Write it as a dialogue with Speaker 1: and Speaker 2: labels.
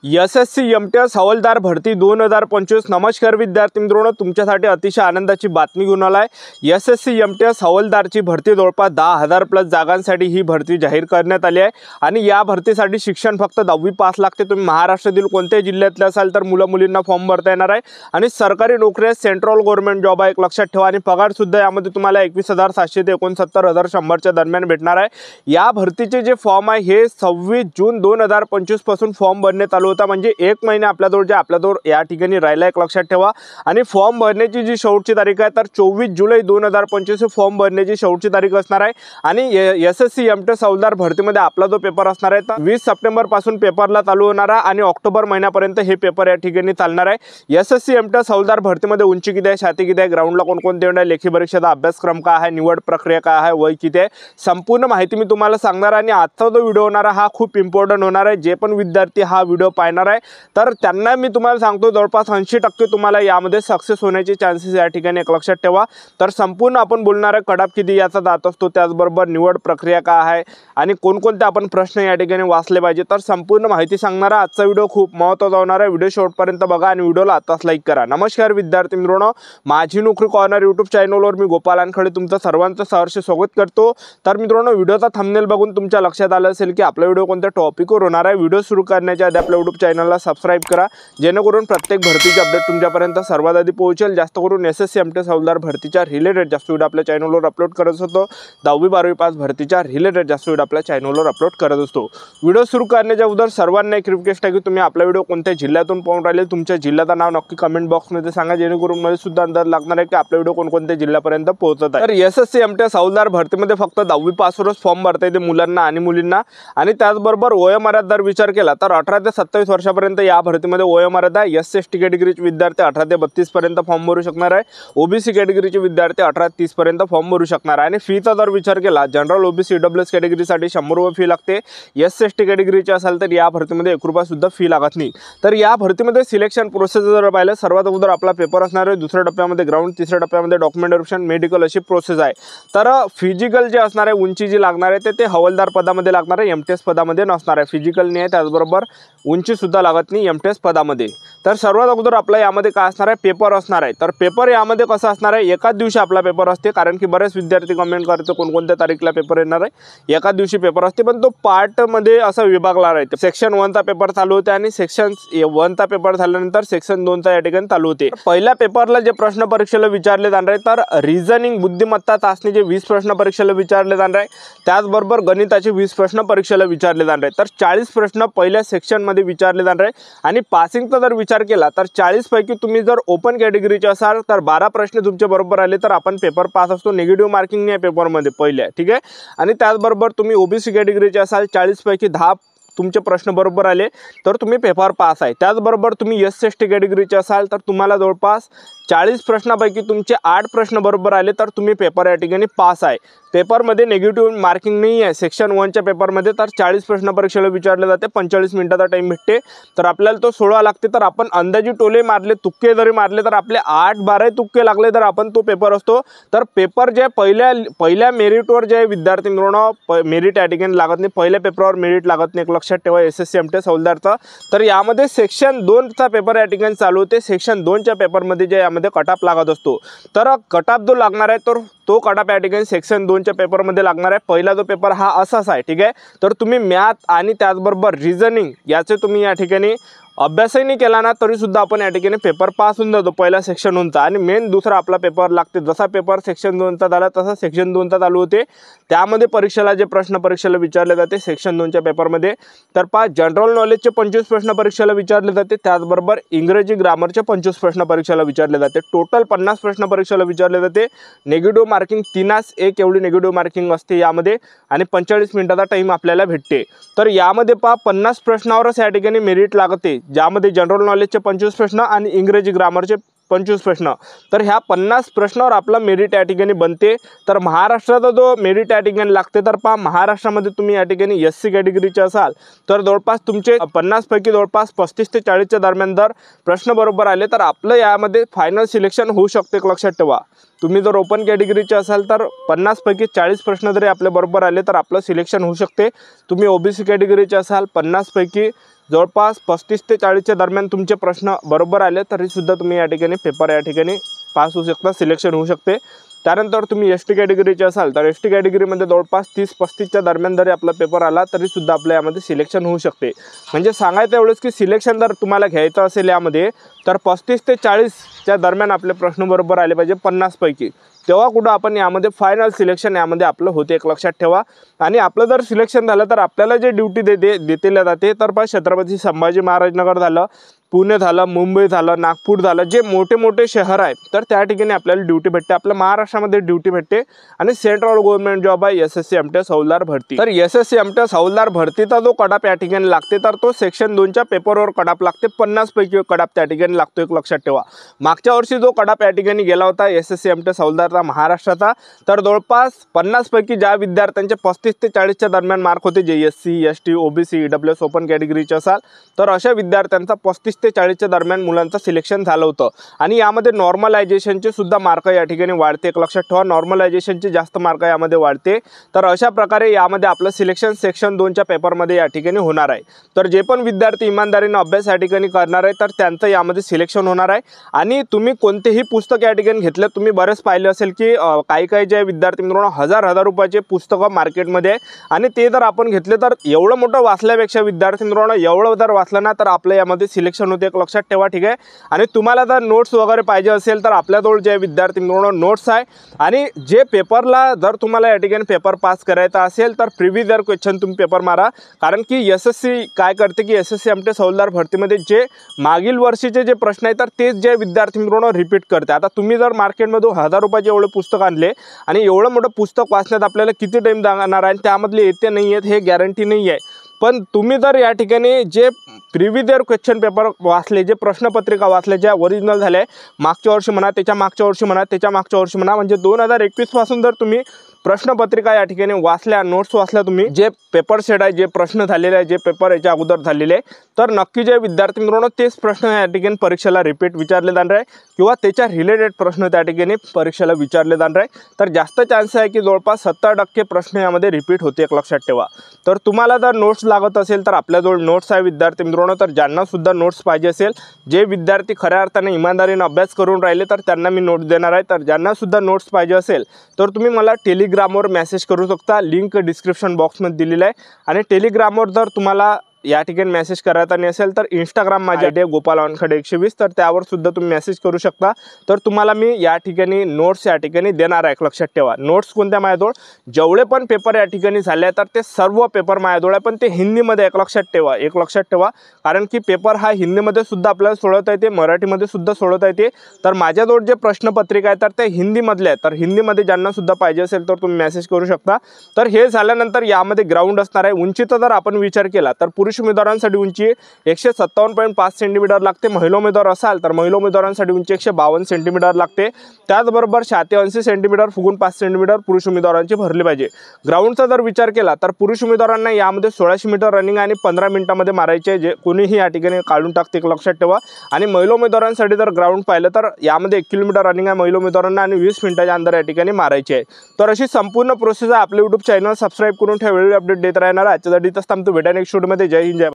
Speaker 1: SSC MTS हवालदार भरती 2025। नमस्कार विद्यार्थी मित्रांनो, तुमच्यासाठी अतिशय आनंदाची बातमी घेऊन आला आहे। एसएससी एमटीएस हवालदारची भरती जवळपास 10,000 प्लस जागांसाठी ही भरती जाहीर करण्यात आली आहे आणि या भरतीसाठी शिक्षण फक्त 10वी पास लागते। तुम्ही महाराष्ट्रातील कोणत्याही जिल्ह्यातले असाल तर मुलं मुलींना फॉर्म भरता येणार आहे आणि सरकारी नोकरी सेंट्रल गव्हर्नमेंट जॉब आहे, एक लक्षात ठेवा। आणि पगार सुद्धा यामध्ये तुम्हाला 21,700 ते 69,100 दरम्यान भेटणार आहे। या भरतीचे जे फॉर्म आहे हे 26 जून 2025 पासून फॉर्म भरण्यात आले होता, म्हणजे एक महिना आपल्याजवळ या ठिकाणी राहिला, एक लक्षात ठेवा। आणि फॉर्म भरण्याची जी शेवटची तारीख आहे तर 24 जुलै 2025 फॉर्म भरण्याची शेवटची तारीख असणार आहे। आणि एसएससी एमटीएस हवालदार भरतीमध्ये आपला जो पेपर असणार आहे तर 20 सप्टेंबर पासून पेपरला चालू होणार आहे आणि ऑक्टोबर महिन्यापर्यंत हे पेपर या ठिकाणी चालणार आहे। एसएससी एमटीएस हवालदार भरतीमध्ये उंची किती आहे, छाती किती आहे, ग्राउंडला कोणकोणते येणार, लेखी परीक्षेचा अभ्यासक्रम काय आहे, निवड प्रक्रिया काय आहे, वय किती आहे, संपूर्ण माहिती मी तुम्हाला सांगणार आहे। आणि आजचा जो व्हिडिओ होणार आहे हा खूप इम्पॉर्टंट होणार आहे। जे पण विद्यार्थी हा व्हिडिओ पाहणार आहे तर त्यांना मी तुम्हाला सांगतो जवळपास 80% तुम्हाला यामध्ये सक्सेस होण्याचे चान्सेस या ठिकाणी एक लक्षात ठेवा। तर संपूर्ण आपण बोलणार आहे कट ऑफ किती याचा जात असतो, त्याचबरोबर निवड प्रक्रिया काय आहे आणि कोणकोणते आपण प्रश्न या ठिकाणी वाचले पाहिजे, तर संपूर्ण माहिती सांगणारा आजचा व्हिडिओ खूप महत्त्वाचा होणार आहे। व्हिडिओ शेवटपर्यंत बघा आणि व्हिडिओला आताच लाईक करा। नमस्कार विद्यार्थी मित्रांनो, माझी नोकरी कॉर्नर यूट्यूब चॅनलवर मी गोपाल वानखडे तुमचं सर्वांचं सहर्ष स्वागत करतो। तर मित्रांनो, व्हिडिओचा थंबनेल बघून तुमच्या लक्षात आलं असेल की आपला व्हिडिओ कोणत्या टॉपिकवर होणार आहे। व्हिडिओ सुरू करण्याच्या आधी आपल्या यूट्यूब चॅनलला सबस्क्राइब करा, जेणेकरून प्रत्येक भरतीचे अपडेट तुमच्यापर्यंत सर्वात आधी पोहोचेल। जास्त करून एसएससी एमटीएस हवालदार भरतीच्या रिलेटेड जास्त व्हिडिओ आपल्या चॅनलवर अपलोड करत असतो। 10वी 12वी पास भरतीच्या रिलेटेड जास्त व्हिडिओ आपल्या चॅनलवर अपलोड करत असतो। व्हिडिओ सुरू करण्याच्या अगोदर सर्वांना एक रिक्वेस्ट आहे की तुम्ही आपला व्हिडिओ कोणत्या जिल्ह्यातून पाहून राहिले, तुमच्या जिल्ह्याचं नाव नक्की कमेंट बॉक्समध्ये सांगा, जेणेकरून मला सुद्धा अंदाज लागणार आहे की आपला व्हिडिओ कोणकोणत्या जिल्ह्यापर्यंत पोहोचत आहे। तर एसएससी एमटीएस हवालदार भरतीमध्ये फक्त 10वी पासवरच फॉर्म भरता येते मुलांना आणि मुलींना। आणि त्याचबरोबर वयोमर्यादा जर विचार केला तर 18 ते 27 वर्षापर्यंत या भरतीमध्ये वयोमर्यादा। एससी कॅटेगरीचे विद्यार्थी 18 ते 32 पर्यंत फॉर्म भरू शकणार आहे। ओबीसी कॅटेगरीचे विद्यार्थी 18 ते 30 पर्यंत फॉर्म भरू शकणार आहे। आणि फीचा जर विचार केला जनरल ओबीसी ईडब्ल्यूएस कॅटेगरीसाठी 100 रुपये फी लागते। एससी कॅटेगरीचे असेल तर या भरतीमध्ये 1 रुपया सुद्धा फी लागत नाही। तर या भरतीमध्ये सिलेक्शन प्रोसेस जर पाहिलं, सर्वात अगोदर आपला पेपर असणार आहे, दुसऱ्या टप्प्यामध्ये ग्राउंड, तिसऱ्या टप्प्यामध्ये डॉक्युमेंट व्हेरिफिकेशन, मेडिकल अशी प्रोसेस आहे। तर फिजिकल जे असणार आहे, उंची जी लागणार आहे ते हवालदार पदामध्ये लागणार आहे, एमटीएस पदामध्ये नसणार आहे। फिजिकल नाही आहे, त्याचबरोबर उंची सुद्धा लागत नाही एमटीएस पदामध्ये। तर सर्वात अगोदर आपला यामध्ये काय असणार आहे, पेपर असणार आहे। तर पेपर यामध्ये कसं असणार आहे, एकाच दिवशी आपला पेपर असते, कारण की बरेच विद्यार्थी कमेंट करते कोणकोणत्या तारीखला पेपर येणार आहे। एकाच दिवशी पेपर असते, पण तो पार्टमध्ये असा विभागला राहते। सेक्शन 1चा पेपर चालू होते आणि सेक्शन 1चा पेपर झाल्यानंतर सेक्शन 2चा या ठिकाणी चालू होते। पहिल्या पेपरला जे प्रश्न परीक्षेला विचारले जाणार आहे तर रिझनिंग बुद्धिमत्ता चाचणीचे 20 प्रश्न परीक्षेला विचारले जाणार आहे, त्याचबरोबर गणिताचे 20 प्रश्न परीक्षेला विचारले जाणार आहे। तर 40 प्रश्न पहिल्या सेक्शनमध्ये विचारले जाणार आहे। आणि पासिंगचा जर विचार केला तर 40 पैकी तुम्ही जर ओपन कॅटेगरीचे असाल तर 12 प्रश्न तुमचे बरोबर आले तर आपण पेपर पास असतो। निगेटिव्ह मार्किंग नाही पेपरमध्ये पहिल्या, ठीक आहे। आणि त्याचबरोबर तुम्ही ओबीसी कॅटेगरीचे असाल, 40 पैकी 10 तुमचे प्रश्न बरोबर आले तर तुम्ही पेपर पास आहे। त्याचबरोबर तुम्ही एससी कॅटेगरीचे असाल तर तुम्हाला जवळपास 40 प्रश्नापैकी तुमचे 8 प्रश्न बरोबर आले तर तुम्ही पेपर या ठिकाणी पास आहे। पेपरमध्ये निगेटिव्ह मार्किंग नाही आहे सेक्शन 1च्या पेपरमध्ये। तर 40 प्रश्न परीक्षेला विचारले जाते, 45 मिनिटाचा टाइम भेटते, तर आपल्याला तो 16 लागते। तर आपण अंदाजी टोले मारले, तुक्के जरी मारले तर आपले 8-12 तुक्के लागले तर आपण तो पेपर असतो। तर पेपर जे पहिल्या मेरिटवर जे विद्यार्थी मिळवणं, मेरिट या ठिकाणी लागत नाही, पहिल्या पेपरवर मेरिट लागत नाही, एक लक्षात ठेवा एसएससी एमटीएस हवालदारचा। तर यामध्ये सेक्शन 2चा पेपर या ठिकाणी चालू होते। सेक्शन 2च्या पेपरमध्ये जे यामध्ये कट ऑफ लागत असतो, तर कट ऑफ जो लागणार आहे तर तो कट ऑफ या ठिकाणी सेक्शन 2च्या पेपरमध्ये लागणार आहे। पहिला जो पेपर हा असाच आहे, ठीक आहे। तर तुम्ही मॅथ आणि त्याचबरोबर रिझनिंग याचे तुम्ही या ठिकाणी अभ्यासही नाही केला ना तरी सुद्धा आपण या ठिकाणी पेपर पास होऊन जातो पहिला सेक्शन 2चा। आणि मेन दुसरा आपला पेपर लागते, जसा पेपर सेक्शन 2चा झाला तसा सेक्शन 2चा चालू होते। त्यामध्ये परीक्षेला जे प्रश्न परीक्षेला विचारले जाते सेक्शन 2च्या पेपरमध्ये, तर जनरल नॉलेजचे 25 प्रश्न परीक्षेला विचारले जाते, त्याचबरोबर इंग्रजी ग्रामरचे 25 प्रश्न परीक्षेला विचारले जाते। टोटल 50 प्रश्न परीक्षेला विचारले जाते। निगेटिव्ह मार्किंग 3-1 एवढी निगेटिव्ह मार्किंग असते यामध्ये आणि 45 मिनिटाचा टाइम आपल्याला भेटते। तर यामध्ये 50 प्रश्नावरच या ठिकाणी मेरिट लागते, ज्यामध्ये जनरल नॉलेजचे 25 प्रश्न आणि इंग्रजी ग्रामरचे 25 प्रश्न। तर ह्या 50 प्रश्नावर आपला मेरिट या ठिकाणी बनते। तर महाराष्ट्राचा जो मेरिट या ठिकाणी लागते तर महाराष्ट्रामध्ये तुम्ही या ठिकाणी एससी कॅटेगरीचे असाल तर जवळपास तुमचे 50 पैकी जवळपास 35 ते 40च्या दरम्यान जर प्रश्न बरोबर आले तर आपलं यामध्ये फायनल सिलेक्शन होऊ शकते, एक लक्षात ठेवा। तुम्ही जर ओपन कॅटेगरीचे असाल तर 50 पैकी 40 प्रश्न जरी आपले बरोबर आले तर आपलं सिलेक्शन होऊ शकते। तुम्ही ओबीसी कॅटेगरीचे असाल 50 पैकी जवळपास 35 ते 40च्या दरम्यान तुमचे प्रश्न बरोबर आले तरीसुद्धा तुम्ही या ठिकाणी पेपर या ठिकाणी पास होऊ शकता, सिलेक्शन होऊ शकते। त्यानंतर तुम्ही एस-टी कॅटेगरीचे असाल तर एस-टी कॅटेगरीमध्ये जवळपास 30-35च्या दरम्यान जरी आपला पेपर आला तरीसुद्धा आपल्या यामध्ये सिलेक्शन होऊ शकते। म्हणजे सांगायचं एवढंच की सिलेक्शन जर तुम्हाला घ्यायचं असेल यामध्ये तर 35 ते 40च्या दरम्यान आपले प्रश्न बरोबर आले पाहिजे 50 पैकी, तेव्हा कुठं आपण यामध्ये फायनल सिलेक्शन यामध्ये आपलं होते, एक लक्षात ठेवा। आणि आपलं जर सिलेक्शन झालं तर आपल्याला जे ड्यूटी देतेल्या जाते तर छत्रपती संभाजी महाराज नगर झालं, पुणे झालं, मुंबई झालं, नागपूर झालं, जे मोठे मोठे शहर आहे तर त्या ठिकाणी आपल्याला ड्यूटी भेटते, आपल्या महाराष्ट्रामध्ये ड्यूटी भेटते। आणि सेंट्रल गव्हर्नमेंट जॉब आहे एस-एस-सी एम-टी-एस हौलदार भरती। तर एस-एस-सी एम-टी-एस हौलदार भरतीचा जो कडाप या ठिकाणी लागते तर तो सेक्शन 2च्या पेपरवर कडाप लागते, 50 पैकी कडाप त्या ठिकाणी लागतो, एक लक्षात ठेवा। मागच्या वर्षी जो कडाप या ठिकाणी गेला होता एस-एस-सी एम-टी-एस हौलदारचा महाराष्ट्राचा, तर जवळपास 50 पैकी ज्या विद्यार्थ्यांचे 35 ते 40च्या दरम्यान मार्क होते, जे SC, ST, OBC, EWS open कॅटेगरीचे असाल तर अशा विद्यार्थ्यांचा 35 ते 40च्या दरम्यान मुलांचं सिलेक्शन झालं होतं। आणि यामध्ये नॉर्मलायझेशनचे सुद्धा मार्क या ठिकाणी वाढते, एक लक्षात ठेवा, नॉर्मलायझेशनचे जास्त मार्क यामध्ये वाढते। तर अशा प्रकारे यामध्ये आपलं सिलेक्शन सेक्शन 2च्या पेपरमध्ये या ठिकाणी होणार आहे। तर जे पण विद्यार्थी इमानदारीने अभ्यास या ठिकाणी करणार आहे तर त्यांचं यामध्ये सिलेक्शन होणार आहे। आणि तुम्ही कोणतेही पुस्तक या ठिकाणी घेतलं, तुम्ही बरेच पाहिले असेल की काही जे विद्यार्थी मित्रांनो हजार रुपयाचे पुस्तकं मार्केटमध्ये आहे आणि ते जर आपण घेतले तर एवढं मोठं वाचल्यापेक्षा विद्यार्थी मित्रांनो एवढं जर वाचलं ना तर आपल्या यामध्ये सिलेक्शन होते, एक लक्षात ठेवा, ठीक आहे। आणि तुम्हाला जर नोट्स वगैरे पाहिजे असेल तर आपल्याजवळ जे विद्यार्थी मित्रांनो नोट्स आहे। आणि जे पेपरला जर तुम्हाला या ठिकाणी पेपर पास करायचा असेल तर प्रिव्हियस इयर क्वेश्चन तुम्ही पेपर मारा, कारण की एस-एस-सी काय करते की एस-एस-सी एम-टी-एस हौलदार भरतीमध्ये जे मागील वर्षीचे जे प्रश्न आहेत तर तेच जे विद्यार्थी मित्रांनो रिपीट करते। आता तुम्ही जर मार्केटमधून 1000 रुपयाचे एवढे पुस्तक आणले आणि एवढं मोठं पुस्तक वाचण्यात आपल्याला किती टाईम जाणार आहे, त्यामधले येते नाही आहेत हे गॅरंटी नाही आहे। पण तुम्ही जर या ठिकाणी जे प्रिव्हियस इयर क्वेश्चन पेपर वाचले, जे प्रश्नपत्रिका वाचले, ज्या ओरिजिनल झाले मागच्या वर्षी म्हणा, त्याच्या मागच्या वर्षी म्हणा, त्याच्या मागच्या वर्षी म्हणा, म्हणजे 2021 पासून जर तुम्ही प्रश्नपत्रिका या ठिकाणी वाचल्या, नोट्स वाचल्या, तुम्ही जे पेपर सेट आहे, जे प्रश्न झालेले आहे, जे पेपर याच्या अगोदर झालेले तर नक्की जे विद्यार्थी मित्रांनो तेच प्रश्न या ठिकाणी परीक्षेला रिपीट विचारले जाणार आहे किंवा त्याच्या रिलेटेड प्रश्न त्या ठिकाणी परीक्षेला विचारले जाणार आहे। तर जास्त चान्स आहे की जवळपास 70% प्रश्न यामध्ये रिपीट होते, एक लक्षात ठेवा। तर तुम्हाला जर नोट्स लागत असेल तर आपल्याजवळ नोट्स आहे विद्यार्थी मित्रांनो, तर ज्यांना सुद्धा नोट्स पाहिजे असेल, जे विद्यार्थी खऱ्या अर्थाने इमानदारीने अभ्यास करून राहिले तर त्यांना मी नोट्स देणार आहे। तर ज्यांना सुद्धा नोट्स पाहिजे असेल तर तुम्ही मला टेलिग्रामवर मेसेज करू शकता, लिंक डिस्क्रिप्शन बॉक्समध्ये दिलेली आहे। आणि टेलिग्रामवर जर तुम्हाला या ठिकाणी मेसेज करायचा नसेल तर इंस्टाग्राम माझी आयडी गोपाल वानखडे 120, तर त्यावर सुद्धा तुम्ही मेसेज करू शकता। तर तुम्हाला मी या ठिकाणी नोट्स या ठिकाणी देणार आहे, लक्षात ठेवा। नोट्स कोणत्या माझ्याजवळ जेवढे पण पेपर या ठिकाणी झाले तर ते सर्व पेपर माझ्याजवळ आहे, पण ते हिंदीमध्ये, एक लक्षात ठेवा, एक लक्षात ठेवा, कारण की पेपर हा हिंदीमध्ये सुद्धा आपल्याला सोडवता येते, मराठीमध्ये सुद्धा सोडवता येते। तर माझ्याजवळ जे प्रश्नपत्रिका आहे तर ते हिंदीमधले आहे, तर हिंदीमध्ये ज्यांना सुद्धा पाहिजे असेल तर तुम्ही मेसेज करू शकता। तर हे झाल्यानंतर यामध्ये ग्राउंड असणार आहे। उंचीचा जर आपण विचार केला तर पुरुष उमेदवारांसाठी उंची 157.5 सेंटीमीटर लागते, महिला उमेदवार असाल तर महिला उमेदवारांसाठी उंची 152 सेंटीमीटर लागते। त्याचबरोबर 86 सेंटीमीटर फुगून 5 सेंटीमीटर पुरुष उमेदवारांची भरली पाहिजे। ग्राउंडचा जर विचार केला तर पुरुष उमेदवारांना यामध्ये 1600 मीटर रनिंग आणि 15 मिनिटांमध्ये मारायचे, जे कोणीही या ठिकाणी काढून टाकते, लक्षात ठेवा। आणि महिला उमेदवारांसाठी जर ग्राउंड पाहिलं तर यामध्ये 1 किलोमीटर रनिंग आहे महिला उमेदवारांना आणि 20 मिनिटाच्या अंतर या ठिकाणी मारायचे आहे। तर अशी संपूर्ण प्रोसेस आहे। आपले यूट्यूब चॅनल सबस्क्राईब करून ठेवा, वेळोवेळी अपडेट देत राहणार। आजच्यासाठी इथंच थांबतो, भेटा नेक्स्ट व्हिडिओमध्ये। जय हिंद, जय